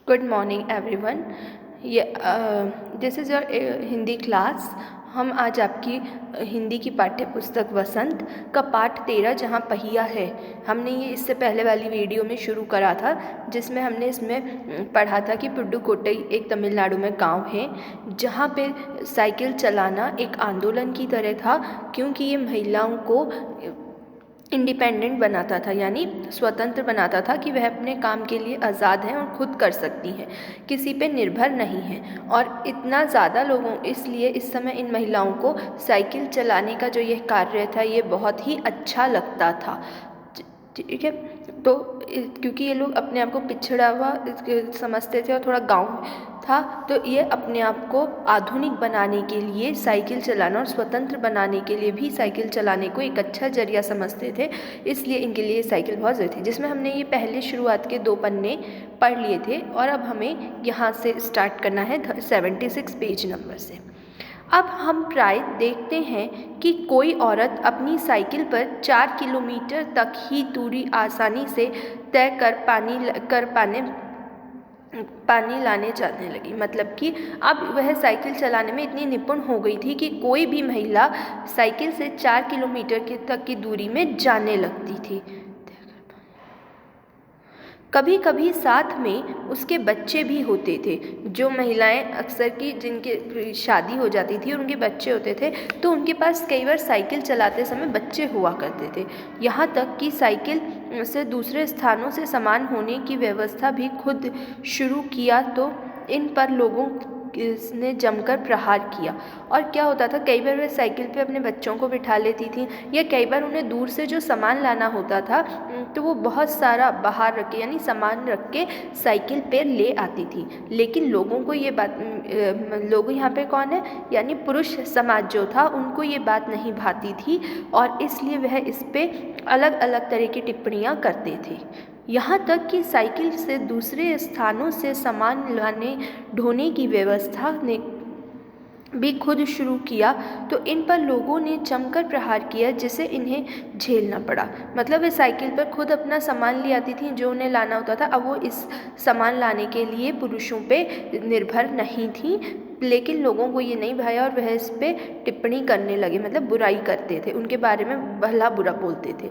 Good morning everyone. This is your Hindi class. हम आज आपकी हिंदी की पाठ्य पुस्तक वसंत का पाठ 13 जहाँ पहिया है, हमने ये इससे पहले वाली वीडियो में शुरू करा था, जिसमें हमने इसमें पढ़ा था कि पुडुकोट्टई एक तमिलनाडु में गांव है जहाँ पे साइकिल चलाना एक आंदोलन की तरह था, क्योंकि ये महिलाओं को इंडिपेंडेंट बनाता था, यानी स्वतंत्र बनाता था कि वह अपने काम के लिए आज़ाद हैं और ख़ुद कर सकती हैं, किसी पे निर्भर नहीं हैं। और इतना ज़्यादा लोगों इसलिए इस समय इन महिलाओं को साइकिल चलाने का जो यह कार्य था ये बहुत ही अच्छा लगता था। ठीक है, तो क्योंकि ये लोग अपने आप को पिछड़ा हुआ समझते थे और थोड़ा गांव था, तो ये अपने आप को आधुनिक बनाने के लिए साइकिल चलाना और स्वतंत्र बनाने के लिए भी साइकिल चलाने को एक अच्छा जरिया समझते थे, इसलिए इनके लिए साइकिल बहुत ज़रूरी थी। जिसमें हमने ये पहले शुरुआत के 2 पन्ने पढ़ लिए थे और अब हमें यहाँ से स्टार्ट करना है 76 पेज नंबर से। अब हम प्राय देखते हैं कि कोई औरत अपनी साइकिल पर 4 किलोमीटर तक ही दूरी आसानी से तय कर पानी लाने जाने लगी। मतलब कि अब वह साइकिल चलाने में इतनी निपुण हो गई थी कि कोई भी महिला साइकिल से 4 किलोमीटर तक की दूरी में जाने लगती थी। कभी कभी साथ में उसके बच्चे भी होते थे। जो महिलाएं अक्सर की जिनके शादी हो जाती थी और उनके बच्चे होते थे, तो उनके पास कई बार साइकिल चलाते समय बच्चे हुआ करते थे। यहाँ तक कि साइकिल से दूसरे स्थानों से सामान होने की व्यवस्था भी खुद शुरू किया, तो इन पर लोगों ने जमकर प्रहार किया। और क्या होता था, कई बार वे साइकिल पे अपने बच्चों को बिठा लेती थी, या कई बार उन्हें दूर से जो सामान लाना होता था तो वो बहुत सारा बाहर रख के, यानी सामान रख के साइकिल पे ले आती थी। लेकिन लोगों को ये बात, लोग यहाँ पे कौन है, यानी पुरुष समाज जो था, उनको ये बात नहीं भाती थी और इसलिए वह इस पे अलग अलग तरह की टिप्पणियाँ करते थे। यहाँ तक कि साइकिल से दूसरे स्थानों से सामान लाने ढोने की व्यवस्था ने भी खुद शुरू किया, तो इन पर लोगों ने जमकर प्रहार किया, जिसे इन्हें झेलना पड़ा। मतलब वे साइकिल पर खुद अपना सामान ले आती थी जो उन्हें लाना होता था। अब वो इस सामान लाने के लिए पुरुषों पे निर्भर नहीं थी, लेकिन लोगों को ये नहीं भाया और वह इस पे टिप्पणी करने लगे, मतलब बुराई करते थे, उनके बारे में भला बुरा बोलते थे।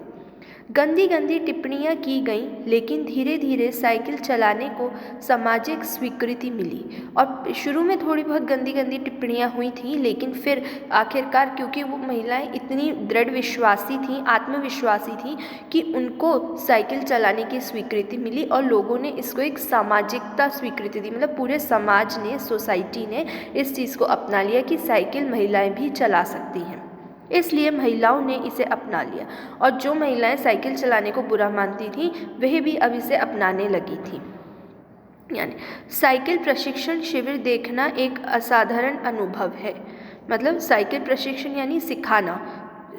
गंदी गंदी टिप्पणियाँ की गईं, लेकिन धीरे धीरे साइकिल चलाने को सामाजिक स्वीकृति मिली। और शुरू में थोड़ी बहुत गंदी गंदी टिप्पणियाँ हुई थी, लेकिन फिर आखिरकार क्योंकि वो महिलाएं इतनी दृढ़ विश्वासी थीं, आत्मविश्वासी थीं, कि उनको साइकिल चलाने की स्वीकृति मिली और लोगों ने इसको एक सामाजिकता स्वीकृति दी। मतलब पूरे समाज ने, सोसाइटी ने इस चीज़ को अपना लिया कि साइकिल महिलाएँ भी चला सकती हैं, इसलिए महिलाओं ने इसे अपना लिया। और जो महिलाएं साइकिल चलाने को बुरा मानती थीं, वह भी अब इसे अपनाने लगी थीं। यानी साइकिल प्रशिक्षण शिविर देखना एक असाधारण अनुभव है। मतलब साइकिल प्रशिक्षण यानी सिखाना,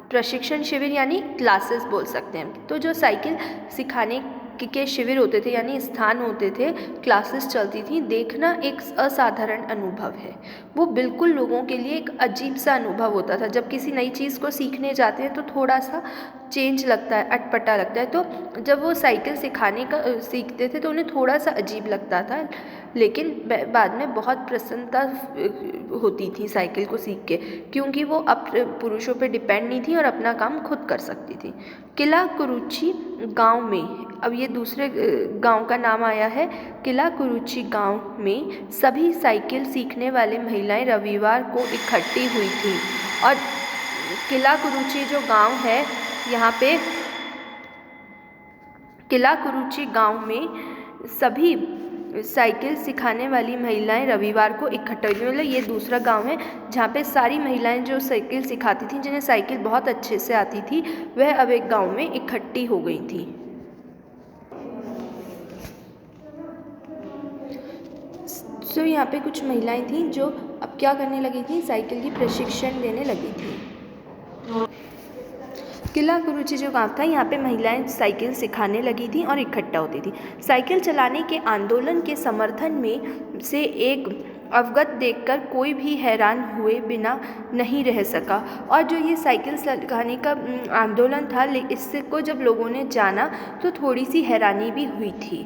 प्रशिक्षण शिविर यानी क्लासेस बोल सकते हैं। तो जो साइकिल सिखाने के शिविर होते थे, यानी स्थान होते थे, क्लासेस चलती थी, देखना एक असाधारण अनुभव है। वो बिल्कुल लोगों के लिए एक अजीब सा अनुभव होता था। जब किसी नई चीज़ को सीखने जाते हैं तो थोड़ा सा चेंज लगता है, अटपटा लगता है। तो जब वो साइकिल सिखाने का सीखते थे तो उन्हें थोड़ा सा अजीब लगता था, लेकिन बाद में बहुत प्रसन्नता होती थी साइकिल को सीख के, क्योंकि वो अब पुरुषों पे डिपेंड नहीं थी और अपना काम खुद कर सकती थी। किला कुरुची गांव में, अब ये दूसरे गांव का नाम आया है, किला कुरुची गांव में सभी साइकिल सीखने वाले महिलाएं रविवार को इकट्ठी हुई थी। और किला कुरुची जो गांव है, यहाँ पे किला कुरुची गांव में सभी साइकिल सिखाने वाली महिलाएं रविवार को इकट्ठा हुई थी। मतलब ये दूसरा गांव है जहाँ पे सारी महिलाएं जो साइकिल सिखाती थी, जिन्हें साइकिल बहुत अच्छे से आती थी, वह अब एक गांव में इकट्ठी हो गई थी। तो यहाँ पे कुछ महिलाएं थीं जो अब क्या करने लगी थी, साइकिल की प्रशिक्षण देने लगी थी। किला कुरुची जो गांव था, यहाँ पे महिलाएं साइकिल सिखाने लगी थी और इकट्ठा होती थी। साइकिल चलाने के आंदोलन के समर्थन में से एक अवगत देखकर कोई भी हैरान हुए बिना नहीं रह सका। और जो ये साइकिल सिखाने का आंदोलन था, इससे को जब लोगों ने जाना तो थोड़ी सी हैरानी भी हुई थी।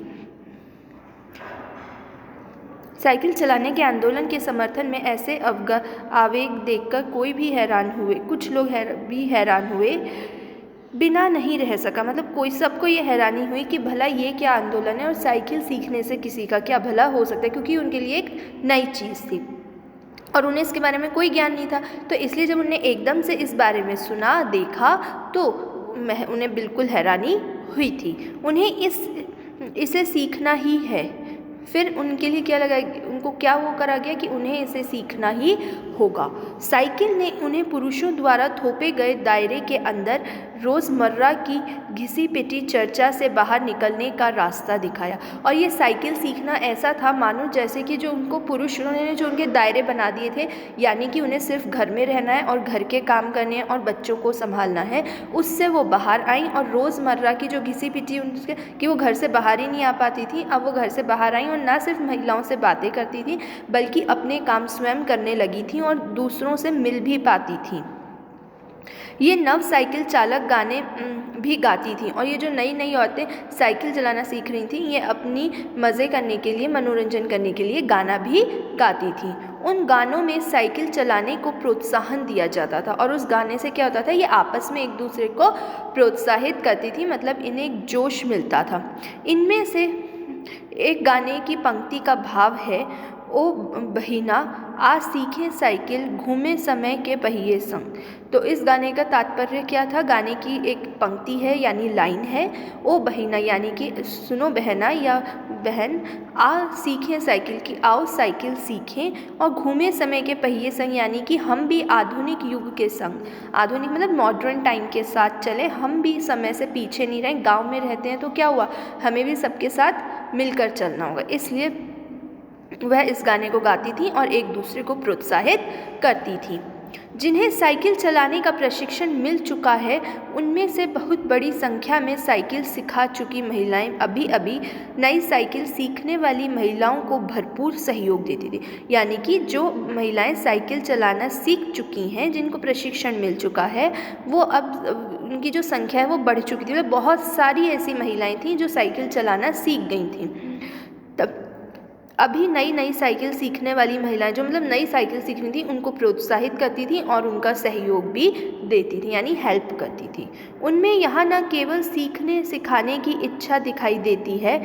साइकिल चलाने के आंदोलन के समर्थन में ऐसे आवेग देखकर कोई भी हैरान हुए, कुछ लोग भी हैरान हुए, बिना नहीं रह सका। मतलब कोई, सबको ये हैरानी हुई कि भला ये क्या आंदोलन है और साइकिल सीखने से किसी का क्या भला हो सकता है, क्योंकि उनके लिए एक नई चीज़ थी और उन्हें इसके बारे में कोई ज्ञान नहीं था। तो इसलिए जब उन्हें एकदम से इस बारे में सुना, देखा, तो उन्हें बिल्कुल हैरानी हुई थी। उन्हें इसे सीखना ही है। फिर उनके लिए क्या लगा, उनको क्या वो करा गया कि उन्हें इसे सीखना ही होगा। साइकिल ने उन्हें पुरुषों द्वारा थोपे गए दायरे के अंदर रोज़मर्रा की घिसी पिटी चर्चा से बाहर निकलने का रास्ता दिखाया। और ये साइकिल सीखना ऐसा था मानो जैसे कि जो उनको पुरुषों ने जो उनके दायरे बना दिए थे, यानी कि उन्हें सिर्फ घर में रहना है और घर के काम करने हैं और बच्चों को संभालना है, उससे वो बाहर आई और रोज़मर्रा की जो घिसी पिटी उनके कि वो घर से बाहर ही नहीं आ पाती थी, अब वो घर से बाहर आई और ना सिर्फ महिलाओं से बातें करती थी बल्कि अपने काम स्वयं करने लगी थी और दूसरों से मिल भी पाती थी। ये नव साइकिल चालक गाने भी गाती थी और ये जो नई नई औरतें साइकिल चलाना सीख रही थी, ये अपनी मज़े करने के लिए, मनोरंजन करने के लिए गाना भी गाती थी। उन गानों में साइकिल चलाने को प्रोत्साहन दिया जाता था और उस गाने से क्या होता था, ये आपस में एक दूसरे को प्रोत्साहित करती थी, मतलब इन्हें एक जोश मिलता था। इनमें से एक गाने की पंक्ति का भाव है, ओ बहिना आ सीखे साइकिल घूमे समय के पहिए संग। तो इस गाने का तात्पर्य क्या था, गाने की एक पंक्ति है यानी लाइन है, ओ बहिना यानी कि सुनो बहना या बहन, आ सीखें साइकिल की, आओ साइकिल सीखें और घूमे समय के पहिए संग, यानी कि हम भी आधुनिक युग के संग, आधुनिक मतलब मॉडर्न टाइम के साथ चले, हम भी समय से पीछे नहीं रहें। गाँव में रहते हैं तो क्या हुआ, हमें भी सबके साथ मिलकर चलना होगा, इसलिए वह इस गाने को गाती थी और एक दूसरे को प्रोत्साहित करती थी। जिन्हें साइकिल चलाने का प्रशिक्षण मिल चुका है, उनमें से बहुत बड़ी संख्या में साइकिल सिखा चुकी महिलाएं अभी अभी नई साइकिल सीखने वाली महिलाओं को भरपूर सहयोग देती थी। यानी कि जो महिलाएं साइकिल चलाना सीख चुकी हैं, जिनको प्रशिक्षण मिल चुका है, वो अब उनकी जो संख्या है वो बढ़ चुकी थी। मतलब बहुत सारी ऐसी महिलाएं थीं जो साइकिल चलाना सीख गई थीं। तब अभी नई नई साइकिल सीखने वाली महिलाएं जो मतलब नई साइकिल सीख रही थी, उनको प्रोत्साहित करती थी और उनका सहयोग भी देती थी, यानी हेल्प करती थी। उनमें यहाँ न केवल सीखने सिखाने की इच्छा दिखाई देती है,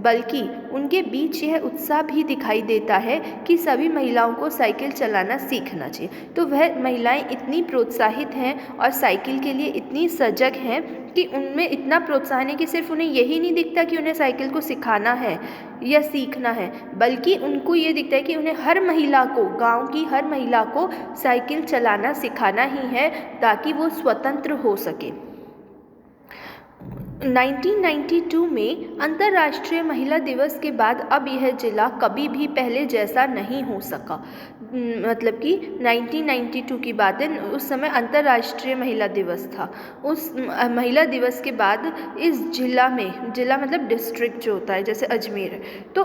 बल्कि उनके बीच यह उत्साह भी दिखाई देता है कि सभी महिलाओं को साइकिल चलाना सीखना चाहिए। तो वह महिलाएं इतनी प्रोत्साहित हैं और साइकिल के लिए इतनी सजग हैं कि उनमें इतना प्रोत्साहन है कि सिर्फ उन्हें यही नहीं दिखता कि उन्हें साइकिल को सिखाना है या सीखना है, बल्कि उनको ये दिखता है कि उन्हें हर महिला को, गांव की हर महिला को साइकिल चलाना सिखाना ही है ताकि वो स्वतंत्र हो सके। 1992 में अंतर्राष्ट्रीय महिला दिवस के बाद अब यह जिला कभी भी पहले जैसा नहीं हो सका। मतलब कि 1992 की बात है, उस समय अंतर्राष्ट्रीय महिला दिवस था। उस महिला दिवस के बाद इस जिला में, जिला मतलब डिस्ट्रिक्ट जो होता है जैसे अजमेर, तो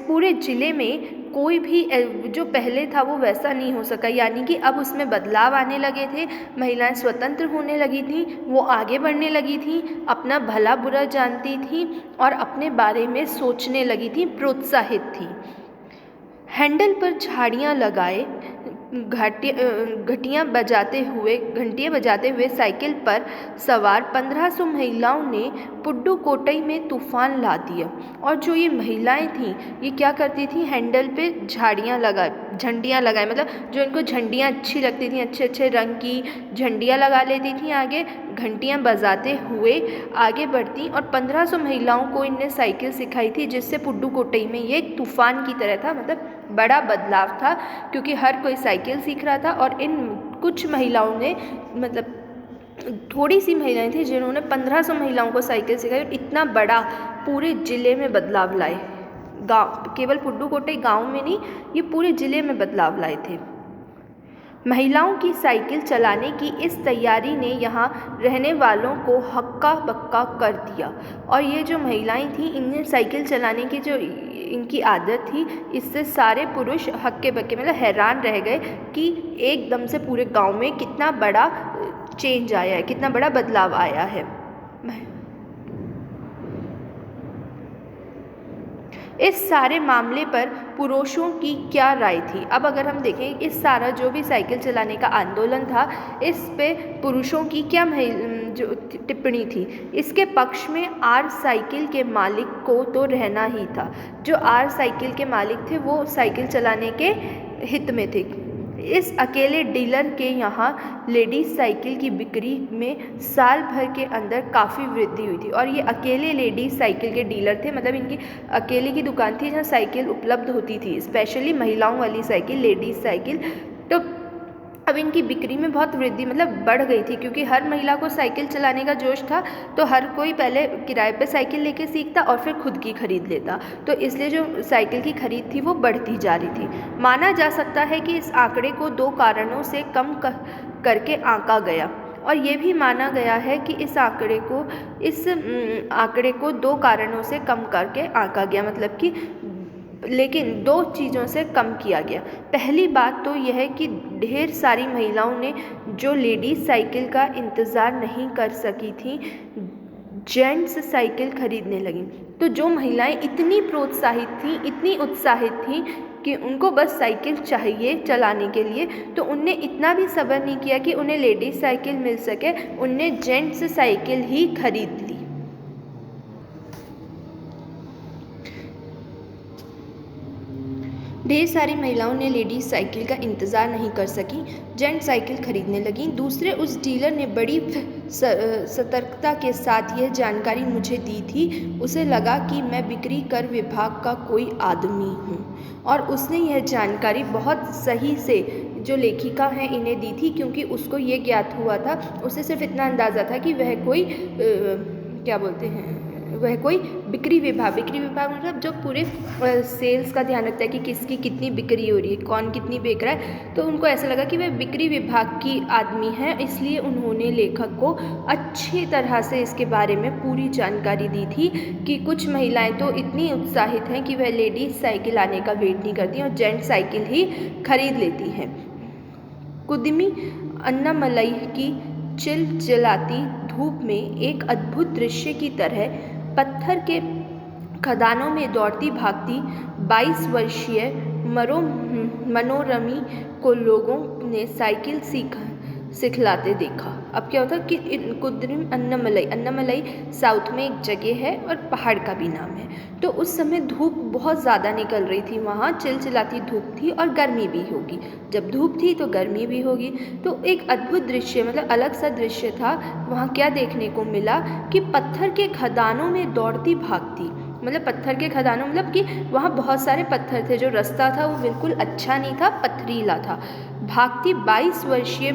पूरे ज़िले में कोई भी जो पहले था वो वैसा नहीं हो सका। यानी कि अब उसमें बदलाव आने लगे थे, महिलाएं स्वतंत्र होने लगी थीं, वो आगे बढ़ने लगी थीं, अपना भला बुरा जानती थीं और अपने बारे में सोचने लगी थीं, प्रोत्साहित थीं। हैंडल पर झाड़ियाँ लगाए, घंटियाँ बजाते हुए साइकिल पर सवार 1500 महिलाओं ने पुडुकोट्टई में तूफान ला दिया। और जो ये महिलाएं थीं, ये क्या करती थी, हैंडल पे झंडियाँ लगाए, मतलब जो इनको झंडियाँ अच्छी लगती थी, अच्छे अच्छे रंग की झंडियाँ लगा लेती थी आगे, घंटियाँ बजाते हुए आगे बढ़ती और 1500 महिलाओं को इनने साइकिल सिखाई थी, जिससे पुडुकोट्टई में ये एक तूफान की तरह था। मतलब बड़ा बदलाव था क्योंकि हर कोई साइकिल सीख रहा था और इन कुछ महिलाओं ने, मतलब थोड़ी सी महिलाएं थी जिन्होंने 1500 महिलाओं को साइकिल सिखाई और इतना बड़ा पूरे ज़िले में बदलाव लाए। गाँव, केवल पुडुकोट्टई गाँव में नहीं, ये पूरे ज़िले में बदलाव लाए थे। महिलाओं की साइकिल चलाने की इस तैयारी ने यहाँ रहने वालों को हक्का बक्का कर दिया और ये जो महिलाएं थीं, इन्हें साइकिल चलाने की जो इनकी आदत थी, इससे सारे पुरुष हक्के बक्के मतलब हैरान रह गए कि एकदम से पूरे गांव में कितना बड़ा चेंज आया है, कितना बड़ा बदलाव आया है। इस सारे मामले पर पुरुषों की क्या राय थी? अब अगर हम देखें इस सारा जो भी साइकिल चलाने का आंदोलन था, इस पे पुरुषों की क्या जो टिप्पणी थी? इसके पक्ष में आर साइकिल के मालिक को तो रहना ही था। जो आर साइकिल के मालिक थे वो साइकिल चलाने के हित में थे। इस अकेले डीलर के यहाँ लेडीज साइकिल की बिक्री में साल भर के अंदर काफ़ी वृद्धि हुई थी। और ये अकेले लेडीज साइकिल के डीलर थे, मतलब इनकी अकेले की दुकान थी जहाँ साइकिल उपलब्ध होती थी, स्पेशली महिलाओं वाली साइकिल, लेडीज साइकिल। तो अब इनकी बिक्री में बहुत वृद्धि मतलब बढ़ गई थी, क्योंकि हर महिला को साइकिल चलाने का जोश था, तो हर कोई पहले किराए पे साइकिल लेके सीखता और फिर खुद की खरीद लेता। तो इसलिए जो साइकिल की खरीद थी वो बढ़ती जा रही थी। माना जा सकता है कि इस आंकड़े को 2 कारणों से कम करके आंका गया, और ये भी माना गया है कि इस आंकड़े को 2 कारणों से कम करके आंका गया, मतलब कि लेकिन 2 चीज़ों से कम किया गया। पहली बात तो यह है कि ढेर सारी महिलाओं ने जो लेडीज साइकिल का इंतज़ार नहीं कर सकी थी, जेंट्स साइकिल खरीदने लगीं। तो जो महिलाएं इतनी प्रोत्साहित थीं, इतनी उत्साहित थीं कि उनको बस साइकिल चाहिए चलाने के लिए, तो उनने इतना भी सब्र नहीं किया कि उन्हें लेडीज साइकिल मिल सके, उनने जेंट्स साइकिल ही खरीद ली। ढेर सारी महिलाओं ने लेडीज साइकिल का इंतज़ार नहीं कर सकी, जेंट साइकिल खरीदने लगीं। दूसरे उस डीलर ने बड़ी सतर्कता के साथ यह जानकारी मुझे दी थी। उसे लगा कि मैं बिक्री कर विभाग का कोई आदमी हूँ, और उसने यह जानकारी बहुत सही से जो लेखिका हैं इन्हें दी थी, क्योंकि उसको ये ज्ञात हुआ था, उसे सिर्फ इतना अंदाज़ा था कि वह कोई वह कोई बिक्री विभाग मतलब जो पूरे सेल्स का ध्यान रखता है कि किसकी कितनी बिक्री हो रही है, कौन कितनी बेच रहा है। तो उनको ऐसा लगा कि वह बिक्री विभाग की आदमी है, इसलिए उन्होंने लेखक को अच्छी तरह से इसके बारे में पूरी जानकारी दी थी कि कुछ महिलाएं तो इतनी उत्साहित हैं कि वह लेडीज साइकिल आने का वेट नहीं करती और जेंट साइकिल ही खरीद लेती हैं। कुदमी अन्नामलई की चिलचिलाती धूप में एक अद्भुत दृश्य की तरह पत्थर के खदानों में दौड़ती भागती 22 वर्षीय मनोरमी को लोगों ने साइकिल सिखलाते देखा। अब क्या होता कि कुद्रिम अन्नामलई साउथ में एक जगह है और पहाड़ का भी नाम है। तो उस समय धूप बहुत ज़्यादा निकल रही थी, वहाँ चिलचिलाती धूप थी और गर्मी भी होगी। जब धूप थी तो गर्मी भी होगी। तो एक अद्भुत दृश्य, मतलब अलग सा दृश्य था। वहाँ क्या देखने को मिला कि पत्थर के खदानों में दौड़ती भागती, मतलब पत्थर के खदानों मतलब कि वहाँ बहुत सारे पत्थर थे, जो रास्ता था वो बिल्कुल अच्छा नहीं था, पथरीला था। भागती 22 वर्षीय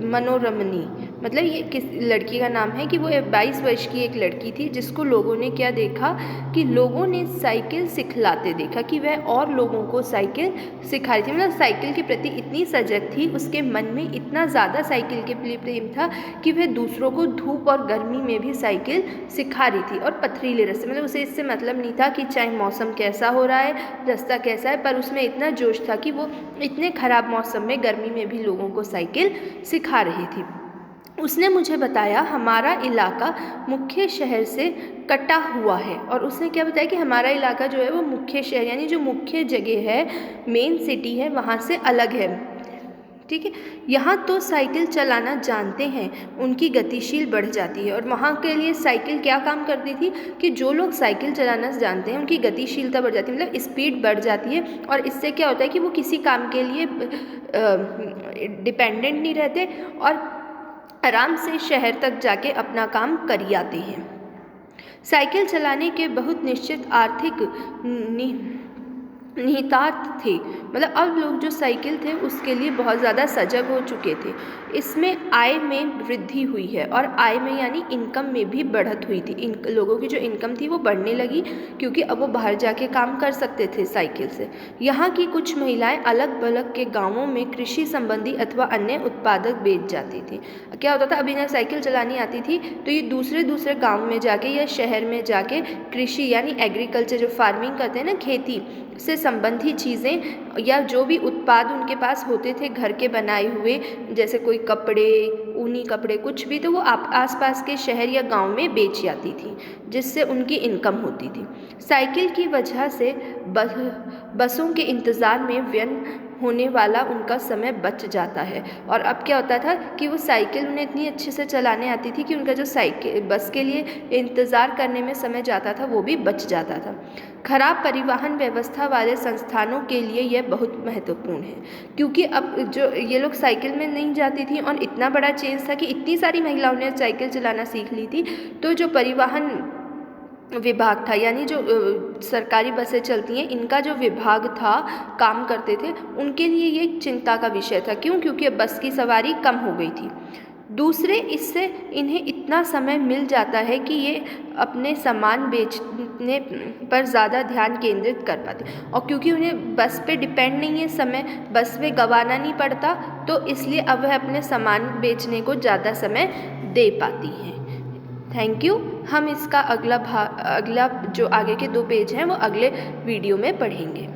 मनोरमनी, मतलब ये किस लड़की का नाम है कि वो 22 वर्ष की एक लड़की थी, जिसको लोगों ने क्या देखा कि लोगों ने साइकिल सिखलाते देखा, कि वह और लोगों को साइकिल सिखा रही थी। मतलब साइकिल के प्रति इतनी सजग थी, उसके मन में इतना ज़्यादा साइकिल के लिए प्रेम था कि वह दूसरों को धूप और गर्मी में भी साइकिल सिखा रही थी। और पथरीले रास्ते, मतलब उसे इससे मतलब नहीं था कि चाहे मौसम कैसा हो रहा है, रास्ता कैसा है, पर उसमें इतना जोश था कि वो इतने ख़राब मौसम में, गर्मी में भी लोगों को साइकिल सिखा रही थी। उसने मुझे बताया हमारा इलाका मुख्य शहर से कटा हुआ है, और उसने क्या बताया कि हमारा इलाका जो है वो मुख्य शहर यानी जो मुख्य जगह है, मेन सिटी है, वहाँ से अलग है। ठीक है, यहाँ तो साइकिल चलाना जानते हैं, उनकी गतिशील बढ़ जाती है। और वहाँ के लिए साइकिल क्या काम करती थी कि जो लोग साइकिल चलाना जानते हैं उनकी गतिशीलता बढ़ जाती है, मतलब स्पीड बढ़ जाती है। और इससे क्या होता है कि वो किसी काम के लिए डिपेंडेंट नहीं रहते और आराम से शहर तक जाके अपना काम कर आते हैं। साइकिल चलाने के बहुत निश्चित आर्थिक निहितार्थ थे, मतलब अब लोग जो साइकिल थे उसके लिए बहुत ज़्यादा सजग हो चुके थे। इसमें आय में वृद्धि हुई है, और आय में यानी इनकम में भी बढ़त हुई थी। इन लोगों की जो इनकम थी वो बढ़ने लगी, क्योंकि अब वो बाहर जाके काम कर सकते थे साइकिल से। यहाँ की कुछ महिलाएं अलग अलग के गाँवों में कृषि संबंधी अथवा अन्य उत्पादक बेच जाती थी। क्या होता था, अभी इन्हें साइकिल चलानी आती थी तो ये दूसरे गाँव में जाके या शहर में जाके कृषि यानी एग्रीकल्चर, जो फार्मिंग करते हैं ना, खेती से संबंधी चीज़ें या जो भी उत्पाद उनके पास होते थे घर के बनाए हुए, जैसे कोई कपड़े, ऊनी कपड़े, कुछ भी, तो वो आसपास के शहर या गांव में बेच जाती थी, जिससे उनकी इनकम होती थी। साइकिल की वजह से बसों के इंतज़ार में व्यर्थ होने वाला उनका समय बच जाता है। और अब क्या होता था कि वो साइकिल उन्हें इतनी अच्छे से चलाने आती थी कि उनका जो साइकिल बस के लिए इंतज़ार करने में समय जाता था वो भी बच जाता था। खराब परिवहन व्यवस्था वाले संस्थानों के लिए यह बहुत महत्वपूर्ण है, क्योंकि अब जो ये लोग साइकिल में नहीं जाती थी और इतना बड़ा चेंज था कि इतनी सारी महिलाओं ने साइकिल चलाना सीख ली थी, तो जो परिवहन विभाग था, यानी जो सरकारी बसें चलती हैं, इनका जो विभाग था, काम करते थे, उनके लिए ये एक चिंता का विषय था। क्यों? क्योंकि अब बस की सवारी कम हो गई थी। दूसरे, इससे इन्हें इतना समय मिल जाता है कि ये अपने सामान बेचने पर ज़्यादा ध्यान केंद्रित कर पाते, और क्योंकि उन्हें बस पे डिपेंड नहीं है, समय बस में गंवाना नहीं पड़ता, तो इसलिए अब वह अपने सामान बेचने को ज़्यादा समय दे पाती हैं। Thank you. हम इसका अगला जो आगे के 2 पेज हैं वो अगले वीडियो में पढ़ेंगे।